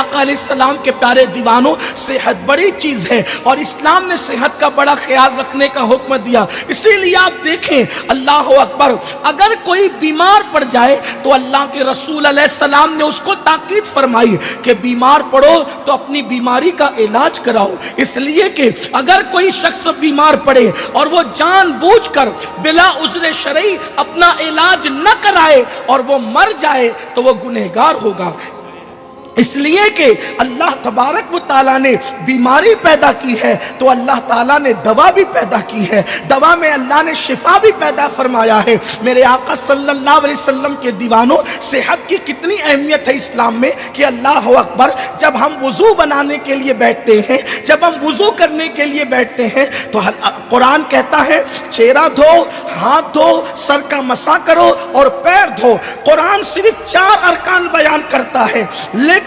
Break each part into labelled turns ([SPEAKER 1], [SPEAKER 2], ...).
[SPEAKER 1] آقا علیہ السلام کے پیارے دیوانوں، صحت بڑی چیز ہے اور اسلام نے صحت کا بڑا خیال رکھنے کا حکم دیا۔ اسی لیے آپ دیکھیں، اللہ اکبر، اگر کوئی بیمار پڑ جائے تو اللہ کے رسول علیہ السلام نے اس کو تاکید فرمائی کہ بیمار پڑو تو اپنی بیماری کا علاج کراؤ، اس لیے کہ اگر کوئی شخص بیمار پڑے اور وہ جان بوجھ کر بلا عذر شرعی اپنا علاج نہ کرائے اور وہ مر جائے تو وہ گنہگار ہوگا۔ اس لیے کہ اللہ تبارک و تعالیٰ نے بیماری پیدا کی ہے تو اللہ تعالیٰ نے دوا بھی پیدا کی ہے، دوا میں اللہ نے شفا بھی پیدا فرمایا ہے۔ میرے آقا صلی اللہ علیہ وسلم کے دیوانوں، صحت کی کتنی اہمیت ہے اسلام میں کہ اللہ اکبر، جب ہم وضو بنانے کے لیے بیٹھتے ہیں، جب ہم وضو کرنے کے لیے بیٹھتے ہیں تو قرآن کہتا ہے چہرہ دھو، ہاتھ دھو، سر کا مسح کرو اور پیر دھو۔ قرآن صرف 4 ارکان بیان کرتا ہے، لیکن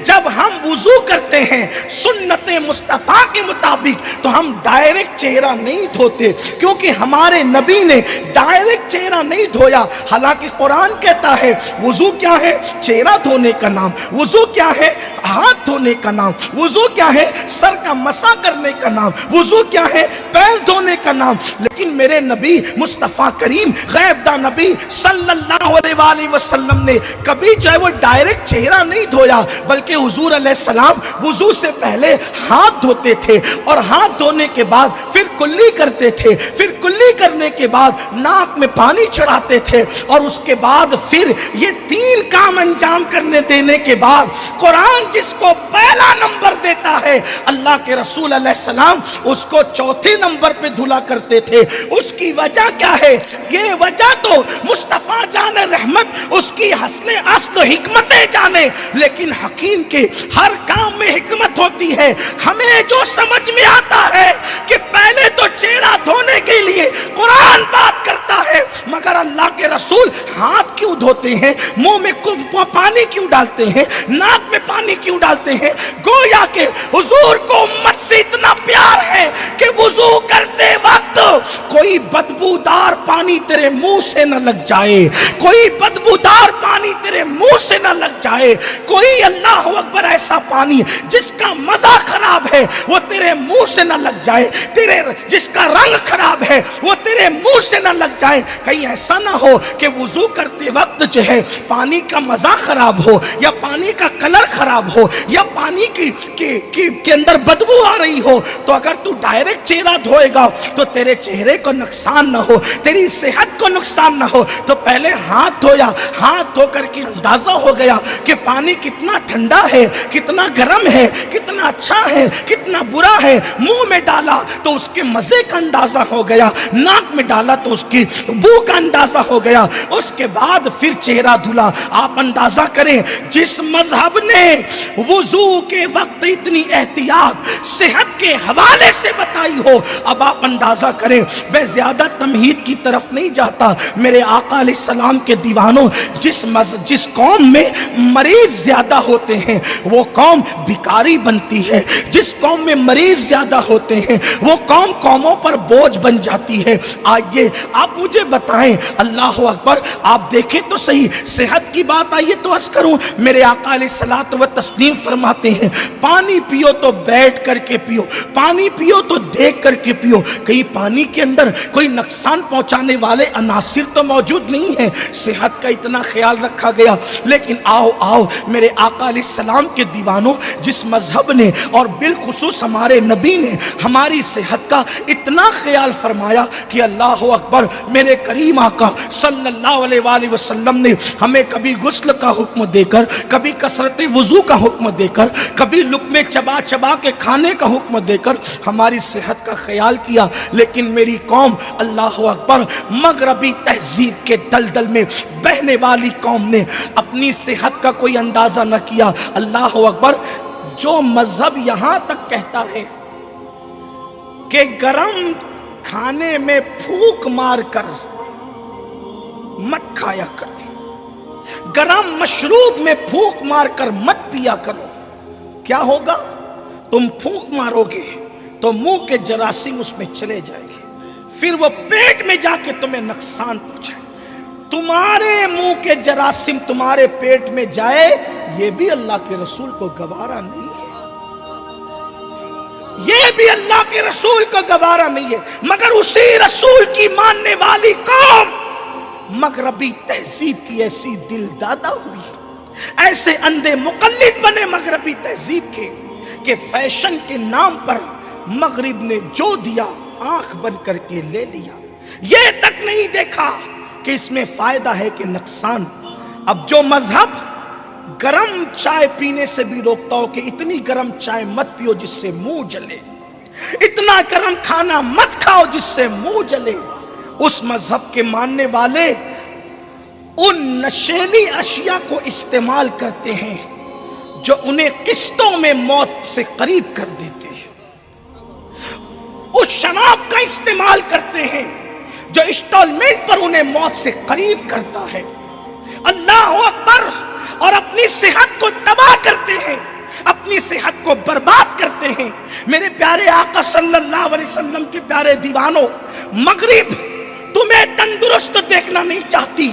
[SPEAKER 1] جب ہم وضو کرتے ہیں سنت مصطفیٰ کے مطابق تو ہم ڈائریکٹ چہرہ نہیں دھوتے، کیونکہ ہمارے نبی نے ڈائریکٹ چہرہ نہیں دھویا۔ حالانکہ قرآن کہتا ہے وضو کیا ہے؟ چہرہ دھونے کا نام۔ وضو کیا ہے؟ ہاتھ دھونے کا نام۔ وضو کیا ہے؟ سر کا مسح کرنے کا نام۔ وضو کیا ہے؟ پیر دھونے کا نام۔ لیکن میرے نبی مصطفیٰ کریم غیب دا نبی صلی اللہ علیہ وسلم نے کبھی جو ہے وہ ڈائریکٹ چہرہ نہیں دھویا، بلکہ حضور علیہ السلام وضو سے پہلے ہاتھ دھوتے تھے اور ہاتھ دھونے کے بعد پھر کلی کرتے تھے، پھر کلی کرنے کے بعد ناک میں پانی چڑھاتے تھے اور اس کے بعد پھر یہ 3 کام انجام کرنے دینے کے بعد قرآن جس کو پہلا نمبر دیتا ہے اللہ کے رسول علیہ السلام اس کو 4تھے نمبر پہ دھلا کرتے تھے۔ اس کی وجہ کیا ہے؟ یہ وجہ تو مصطفیٰ جان رحمت اس کی حسن اصل و حکمتیں جانے، لیکن حکیم کے ہر کام میں حکمت ہوتی ہے۔ ہمیں جو سمجھ میں آتا ہے کہ پہلے تو چہرہ دھونے کے لیے قرآن بات کرتا ہے، مگر اللہ کے رسول ہاتھ کیوں دھوتے ہیں؟ منہ میں پانی کیوں ڈالتے ہیں؟ ناک میں پانی کیوں ڈالتے ہیں؟ گویا کہ حضور کو امت سے اتنا پیار ہے کہ وضو کرتے وقت کوئی بدبودار پانی تیرے منہ سے نہ لگ جائے، کوئی بدبودار پانی تیرے منہ سے نہ لگ جائے، کوئی اللہ اکبر ایسا پانی جس کا مزہ خراب ہے وہ تیرے منہ سے نہ لگ جائے، جس کا رنگ خراب ہے وہ تیرے منہ سے نہ لگ جائے۔ کہیں ایسا نہ ہو کہ وضو کرتے وقت جو ہے پانی کا مزہ خراب ہو یا پانی کا کلر خراب ہو یا پانی کے اندر بدبو آ رہی ہو، تو اگر تو ڈائریکٹ چہرہ دھوئے گا تو تیرے چہرے کو نقصان نہ ہو، تیری صحت کو نقصان نہ ہو۔ تو پہلے ہاتھ دھویا، ہاتھ دھو کر کے اندازہ ہو گیا کہ پانی کتنا ٹھنڈا ہے، کتنا گرم ہے، کتنا اچھا ہے، کتنا برا ہے۔ منہ میں ڈالا تو اس کے مزے کا اندازہ ہو گیا، ناک میں ڈالا تو اس کی بو کا اندازہ ہو گیا، اس کے بعد پھر چہرہ دھلا۔ آپ اندازہ کریں جس مذہب نے وضو کے وقت اتنی احتیاط صحت کے حوالے سے بتائی ہو، اب آپ اندازہ کریں۔ میں زیادہ تمہید کی طرف نہیں جاتا، میرے آقا علیہ السلام کے دیوانوں، جس قوم میں مریض زیادہ ہوتے ہیں وہ قوم بھکاری بنتی ہے، جس قوم میں مریض زیادہ ہوتے ہیں وہ قوموں پر بوجھ بن جاتی ہے۔ آئیے آپ مجھے بتائیں، اللہ اکبر، آپ دیکھیں تو صحیح، صحت کی بات آئیے تو عرض کروں، میرے آقا علیہ الصلوۃ والتسلیم فرماتے ہیں پانی پیو تو بیٹھ کر کے پیو، پانی پیو تو دیکھ کر کے پیو، کہیں پانی کے اندر کوئی نقصان پہنچانے والے عناصر تو موجود نہیں ہیں۔ صحت کا اتنا خیال رکھا گیا، لیکن آؤ میرے آقا علیہ السلام کے دیوانوں، جس مذہب نے اور بالخصوص ہمارے نبی نے ہماری صحت کا اتنا خیال فرمایا کہ اللہ اکبر، میرے کریم آقا صلی اللہ علیہ وآلہ وسلم نے ہمیں کبھی غسل کا حکم دے کر، کبھی کثرت وضو کا حکم دے کر، کبھی لقمے چبا چبا کے کھانے کا حکم دے کر ہماری صحت کا خیال کیا۔ لیکن میری قوم اللہ اکبر مغربی تہذیب کے دلدل میں بہنے والی قوم نے اپنی صحت کا کوئی اندازہ نہ کیا۔ اللہ اکبر، جو مذہب یہاں تک کہتا ہے کہ گرم کھانے میں پھونک مار کر مت کھایا کرو، گرم مشروب میں پھونک مار کر مت پیا کرو، کیا ہوگا؟ تم پھونک مارو گے تو منہ کے جراثیم اس میں چلے جائیں گے، پھر وہ پیٹ میں جا کے تمہیں نقصان پہنچائے۔ تمہارے منہ کے جراثیم تمہارے پیٹ میں جائے یہ بھی اللہ کے رسول کو گوارا نہیں ہے، یہ بھی اللہ کے رسول کو گوارا نہیں ہے۔ مگر اسی رسول کی ماننے والی قوم مغربی تہذیب کی ایسی دل دادا ہوئی، ایسے اندھے مقلد بنے مغربی تہذیب کے کہ فیشن کے نام پر مغرب نے جو دیا آنکھ بند کر کے لے لیا، یہ تک نہیں دیکھا کہ اس میں فائدہ ہے کہ نقصان۔ اب جو مذہب گرم چائے پینے سے بھی روکتا ہو کہ اتنی گرم چائے مت پیو جس سے منہ جلے، اتنا گرم کھانا مت کھاؤ جس سے منہ جلے، اس مذہب کے ماننے والے ان نشیلی اشیاء کو استعمال کرتے ہیں جو انہیں قسطوں میں موت سے قریب کر دیتے ہیں، اس شراب کا استعمال کرتے ہیں جو انسٹالمنٹ پر انہیں موت سے قریب کرتا ہے، اللہ اکبر، اور اپنی صحت کو تباہ کرتے ہیں، اپنی صحت کو برباد کرتے ہیں۔ میرے پیارے آقا صلی اللہ علیہ وسلم کے پیارے دیوانوں، مغرب تمہیں تندرست دیکھنا نہیں چاہتی،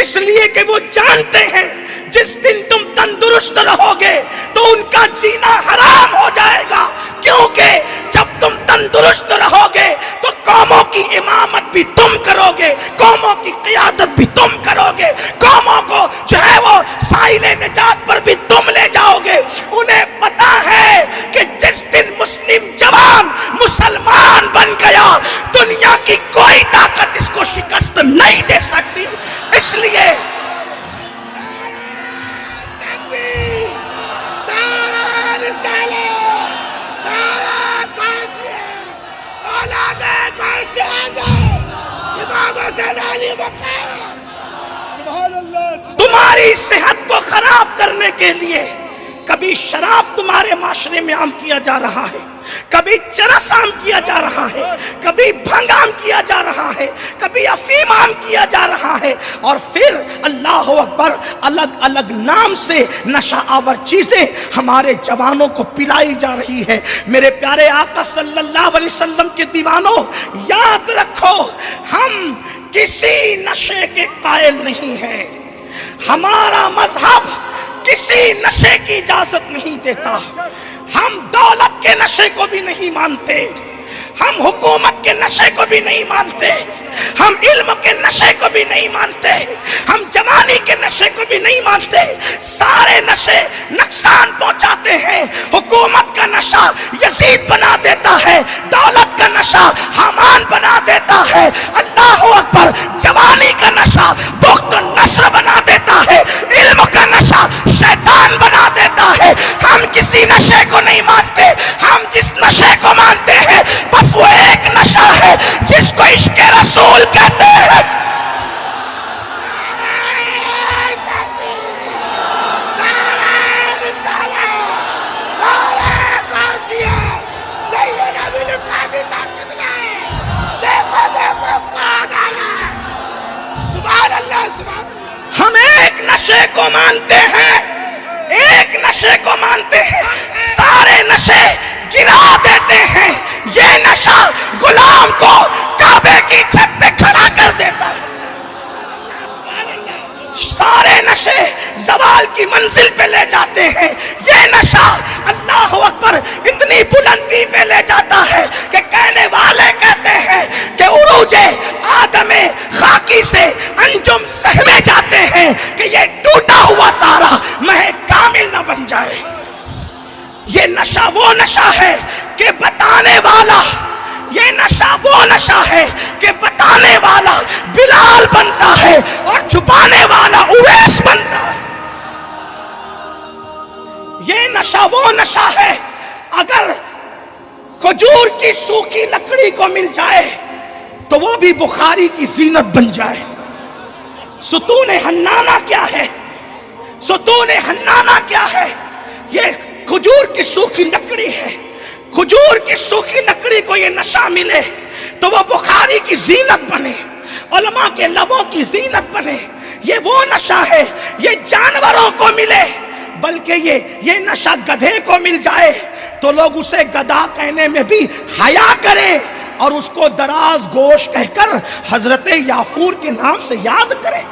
[SPEAKER 1] اس لیے کہ وہ جانتے ہیں جس دن تم تندرست رہو گے تو ان کا جینا حرام ہو جائے گا، کیونکہ جب تم تندرست رہو گے تو قوموں کی امامت بھی تم کرو گے، قوموں کی قیادت بھی تم کرو گے، قوموں کو جو ہے وہ ساحل نجات پر بھی تم لے جاؤ گے۔ انہیں پتا ہے کہ جس دن مسلم جوان مسلمان بن گیا دنیا کی کوئی طاقت اس کو شکست نہیں دے سکتی، اس لیے تمہاری صحت کو خراب کرنے کے لیے کبھی شراب تمہارے معاشرے میں عام کیا جا رہا ہے، کبھی چرس عام کیا جا رہا ہے، کبھی بھنگ عام کیا جا رہا ہے، کبھی افیم عام کیا جا رہا ہے، اور پھر اللہ اکبر الگ الگ نام سے نشہ آور چیزیں ہمارے جوانوں کو پلائی جا رہی ہے۔ میرے پیارے آقا صلی اللہ علیہ وسلم کے دیوانوں، یاد رکھو ہم کسی نشے کے قائل نہیں ہیں، ہمارا مذہب کسی نشے کی اجازت نہیں دیتا، ہم دولت کے نشے کو بھی نہیں مانتے، ہم حکومت کے نشے کو بھی نہیں مانتے، ہم علم کے نشے کو بھی نہیں مانتے، ہم جوانی کے نشے کو بھی نہیں مانتے۔ سارے نشے نقصان پہنچاتے ہیں۔ حکومت کا نشہ یزید بنا دیتا ہے، دولت کا نشہ حامان بنا دیتا ہے، اللہ اکبر، جوانی کا نشہ بخت نصر بنا دیتا ہے، علم کا نشہ شیطان بنا دیتا ہے۔ ہم کسی نشے کو نہیں مانتے، ہم جس نشے کو مانتے ہیں بس وہ ایک نشہ ہے جس کو عشق رسول کہتے ہیں۔ ہم ایک نشے کو مانتے ہیں، ایک نشے کو مانتے ہیں، سارے نشے گرا دیتے ہیں۔ یہ نشہ غلام کو کعبے کی چھت پہ کھڑا کر دیتا ہے، سارے نشے زوال کی منزل پہ لے جاتے ہیں۔ یہ نشہ اللہ اکبر اتنی بلندی پہ لے جاتا ہے کہ کہنے والے کہتے ہیں کہ عروج آدم خاکی سے انجم سہمے جاتے ہیں کہ یہ ٹوٹا ہوا تارا مہ کامل نہ بن جائے۔ یہ نشہ وہ نشہ ہے کہ بتانے والا، یہ نشہ وہ نشہ ہے کہ بتانے والا بلال بنتا ہے اور چھپانے والا اویس بنتا ہے۔ یہ نشہ وہ نشہ ہے اگر کھجور کی سوکھی لکڑی کو مل جائے تو وہ بھی بخاری کی زینت بن جائے۔ ستون حنانہ کیا ہے؟ ستون حنانہ کیا ہے؟ یہ کھجور کی سوکھی لکڑی ہے۔ کھجور کی سوکھی لکڑی کو یہ نشہ ملے تو وہ بخاری کی زینت بنے، علماء کے لبوں کی زینت بنے۔ یہ وہ نشہ ہے، یہ جانوروں کو ملے، بلکہ یہ نشہ گدھے کو مل جائے تو لوگ اسے گدھا کہنے میں بھی حیا کریں اور اس کو دراز گوش کہہ کر حضرت یافور کے نام سے یاد کریں۔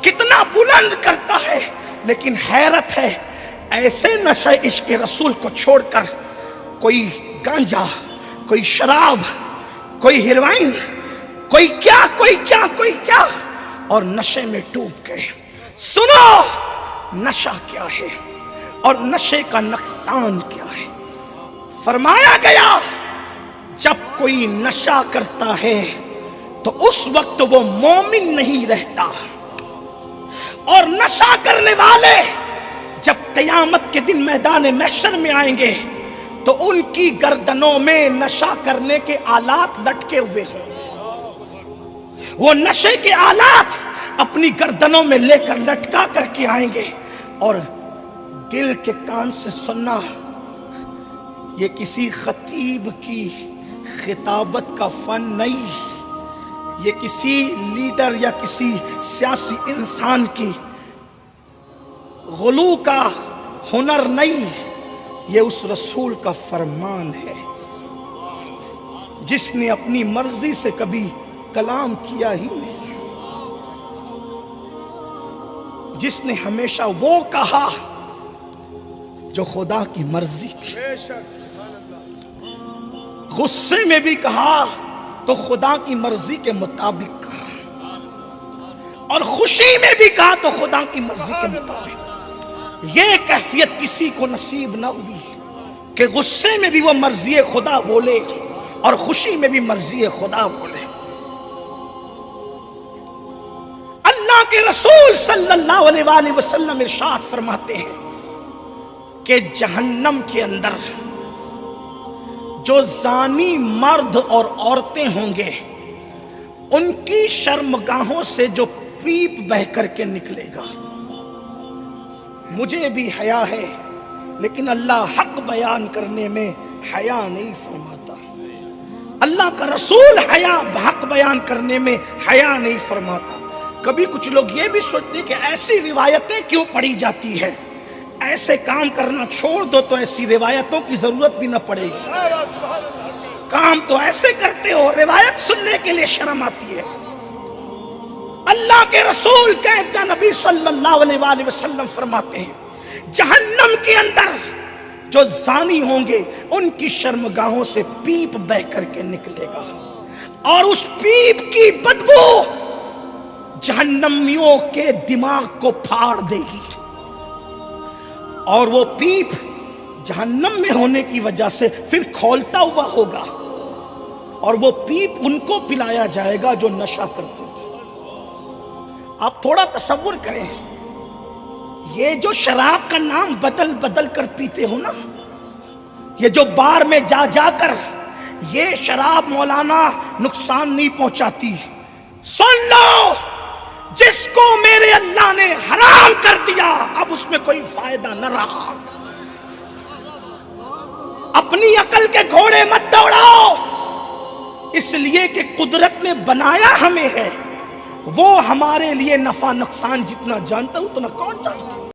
[SPEAKER 1] کتنا بلند کرتا ہے، لیکن حیرت ہے ایسے نشے عشق رسول کو چھوڑ کر کوئی گانجا، کوئی شراب، کوئی ہیروئن، کوئی کیا کوئی کیا کوئی کیا، اور نشے میں ڈوب گئے۔ سنو نشہ کیا ہے اور نشے کا نقصان کیا ہے۔ فرمایا گیا جب کوئی نشہ کرتا ہے تو اس وقت وہ مومن نہیں رہتا، اور نشہ کرنے والے جب قیامت کے دن میدان محشر میں آئیں گے تو ان کی گردنوں میں نشہ کرنے کے آلات لٹکے ہوئے ہوں۔ وہ نشے کے آلات اپنی گردنوں میں لے کر لٹکا کر کے آئیں گے، اور دل کے کان سے سننا، یہ کسی خطیب کی خطابت کا فن نہیں، یہ کسی لیڈر یا کسی سیاسی انسان کی غلو کا ہنر نہیں، یہ اس رسول کا فرمان ہے جس نے اپنی مرضی سے کبھی کلام کیا ہی نہیں، جس نے ہمیشہ وہ کہا جو خدا کی مرضی تھی، غصے میں بھی کہا تو خدا کی مرضی کے مطابق کہا، اور خوشی میں بھی کہا تو خدا کی مرضی کے مطابق۔ یہ کیفیت کسی کو نصیب نہ ہوئی کہ غصے میں بھی وہ مرضی خدا بولے اور خوشی میں بھی مرضی خدا بولے۔ اللہ کے رسول صلی اللہ علیہ وآلہ وسلم ارشاد فرماتے ہیں کہ جہنم کے اندر جو زانی مرد اور عورتیں ہوں گے ان کی شرمگاہوں سے جو پیپ بہ کر کے نکلے گا۔ مجھے بھی حیا ہے لیکن اللہ حق بیان کرنے میں حیا نہیں فرماتا، اللہ کا رسول حق بیان کرنے میں حیا نہیں فرماتا۔ کبھی کچھ لوگ یہ بھی سوچتے ہیں کہ ایسی روایتیں کیوں پڑھی جاتی ہے، ایسے کام کرنا چھوڑ دو تو ایسی روایتوں کی ضرورت بھی نہ پڑے گی، کام تو ایسے کرتے ہو، روایت سننے کے لیے شرم آتی ہے۔ اللہ کے رسول کہتے نبی صلی اللہ علیہ وآلہ وسلم فرماتے ہیں جہنم کے اندر جو زانی ہوں گے ان کی شرمگاہوں سے پیپ بہ کر کے نکلے گا، اور اس پیپ کی بدبو جہنمیوں کے دماغ کو پھاڑ دے گی، اور وہ پیپ جہنم میں ہونے کی وجہ سے پھر کھولتا ہوا ہوگا، اور وہ پیپ ان کو پلایا جائے گا جو نشہ کرتے تھے۔ آپ تھوڑا تصور کریں، یہ جو شراب کا نام بدل بدل کر پیتے ہو نا، یہ جو بار میں جا جا کر، یہ شراب مولانا نقصان نہیں پہنچاتی۔ سن لو، جس کو میرے اللہ نے حرام کر دیا اب اس میں کوئی فائدہ نہ رہا۔ اپنی عقل کے گھوڑے مت دوڑاؤ، اس لیے کہ قدرت نے بنایا ہمیں ہے، وہ ہمارے لیے نفع نقصان جتنا جانتا اتنا کون جانتا۔